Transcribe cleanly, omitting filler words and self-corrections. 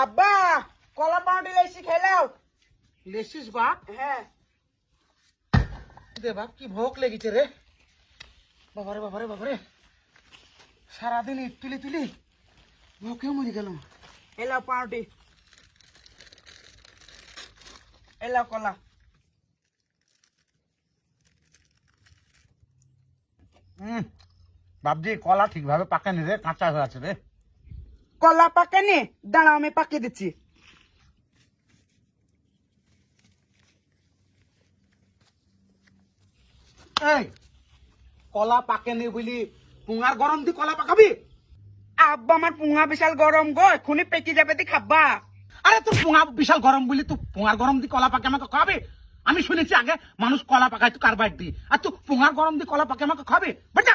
আব্বা কলা পাউডি লেসি খেলাও। লেসিস বাপ? হ্যাঁ দে বাপ, কি ভোক লেগেছে রে। বাবারে বাবারে বাবারে, সারাদিন ইট তুলি তুলি ভোকে মরে গেলাম। এলাও পাউডি, এলাও কলা। বাপজি, কলা ঠিকভাবে পাকেনি রে, কাঁচা হয়ে আছে রে। কলা পাকেনি, দাঁড়াও আমি পাকিয়ে দিচ্ছি। এই কলা পাকেনি বলি পুঙার গরম দি কলা পাকাবি? আব্বা আমার পুঙা বিশাল গরম গো, এখনই পেকে যাবে দি খাবা। আরে তোর পুঙা বিশাল গরম বলি তুই পুঙার গরম দি কলা পাকে আমাকে খাবে? আমি শুনেছি আগে মানুষ কলা পাকায় তো কার্বাইড দি, আর তুই পুঙার গরম দি কলা পাকে আমাকে খাবে? বেটা